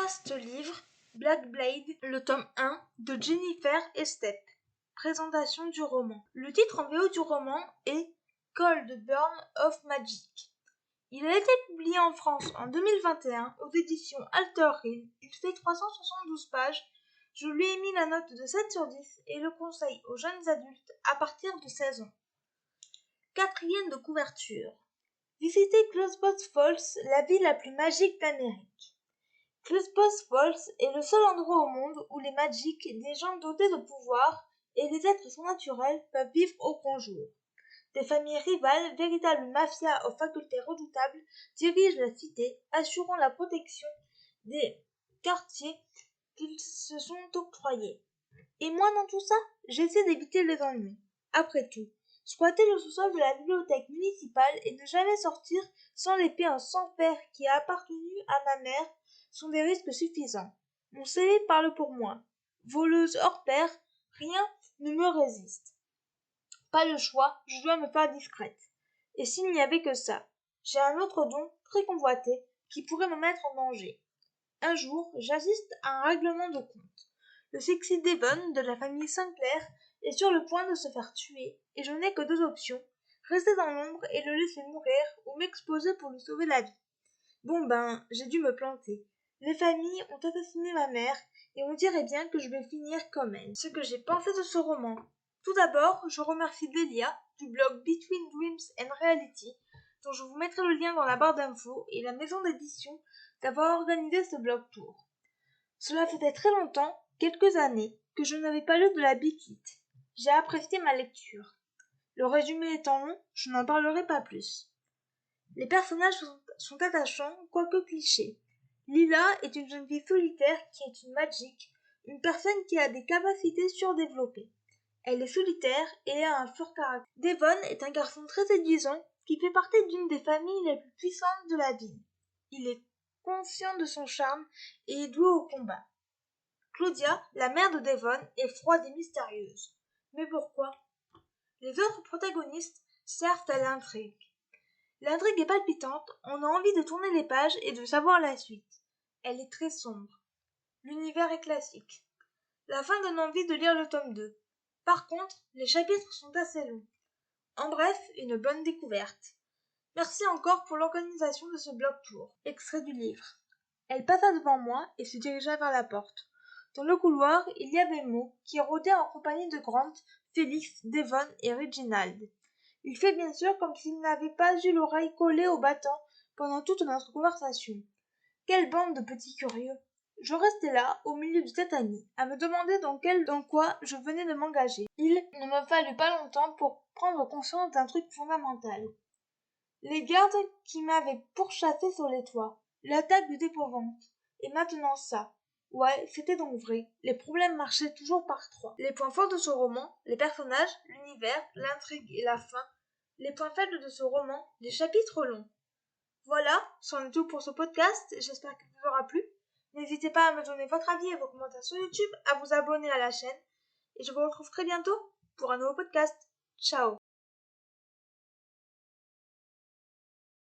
podcast livre Black Blade, le tome 1 de Jennifer Estep. Présentation du roman. Le titre en VO du roman est Cold Burn of Magic. Il a été publié en France en 2021 aux éditions Alter Hill. Il fait 372 pages. Je lui ai mis la note de 7 sur 10 et le conseille aux jeunes adultes à partir de 16 ans. Quatrième de couverture. Visitez Closebots Falls, la ville la plus magique d'Amérique. Closebots Falls est le seul endroit au monde où les magiques, des gens dotés de pouvoirs et les êtres surnaturels peuvent vivre au grand jour. Des familles rivales, véritables mafias aux facultés redoutables, dirigent la cité, assurant la protection des quartiers qu'ils se sont octroyés. Et moi, dans tout ça, j'essaie d'éviter les ennuis. Après tout, squatter le sous-sol de la bibliothèque municipale et ne jamais sortir sans l'épée en sang-fer qui a appartenu à ma mère sont des risques suffisants. Mon CV parle pour moi. Voleuse hors pair, rien ne me résiste. Pas le choix, je dois me faire discrète. Et s'il n'y avait que ça, j'ai un autre don très convoité qui pourrait me mettre en danger. Un jour, j'assiste à un règlement de compte. Le sexy Devon de la famille Sinclair est sur le point de se faire tuer et je n'ai que deux options, rester dans l'ombre et le laisser mourir ou m'exposer pour lui sauver la vie. Bon j'ai dû me planter. Les familles ont assassiné ma mère et on dirait bien que je vais finir comme elle. Ce que j'ai pensé de ce roman. Tout d'abord, je remercie Delia du blog Between Dreams and Reality, dont je vous mettrai le lien dans la barre d'infos, et la maison d'édition d'avoir organisé ce blog tour. Cela faisait très longtemps, quelques années, que je n'avais pas lu de la Big Hit. J'ai apprécié ma lecture. Le résumé étant long, je n'en parlerai pas plus. Les personnages sont attachants, quoique clichés. Lila est une jeune fille solitaire qui est une magique, une personne qui a des capacités surdéveloppées. Elle est solitaire et a un fort caractère. Devon est un garçon très séduisant qui fait partie d'une des familles les plus puissantes de la ville. Il est conscient de son charme et est doué au combat. Claudia, la mère de Devon, est froide et mystérieuse. Mais pourquoi? Les autres protagonistes servent à l'intrigue. L'intrigue est palpitante, on a envie de tourner les pages et de savoir la suite. Elle est très sombre. L'univers est classique. La fin donne envie de lire le tome 2. Par contre, les chapitres sont assez longs. En bref, une bonne découverte. Merci encore pour l'organisation de ce blog tour. Extrait du livre. Elle passa devant moi et se dirigea vers la porte. Dans le couloir, il y avait Mo, qui rôdait en compagnie de Grant, Félix, Devon et Reginald. Il fait bien sûr comme s'il n'avait pas eu l'oreille collée au battant pendant toute notre conversation. Quelle bande de petits curieux! Je restais là, au milieu du tatami, à me demander dans quoi je venais de m'engager. Il ne me fallut pas longtemps pour prendre conscience d'un truc fondamental. Les gardes qui m'avaient pourchassé sur les toits, l'attaque du dépôt-vente, et maintenant ça. Ouais, c'était donc vrai. Les problèmes marchaient toujours par trois. Les points forts de ce roman, les personnages, l'univers, l'intrigue et la fin. Les points faibles de ce roman, les chapitres longs. Voilà, c'en est tout pour ce podcast. J'espère qu'il vous aura plu. N'hésitez pas à me donner votre avis et vos commentaires sur YouTube, à vous abonner à la chaîne. Et je vous retrouve très bientôt pour un nouveau podcast. Ciao!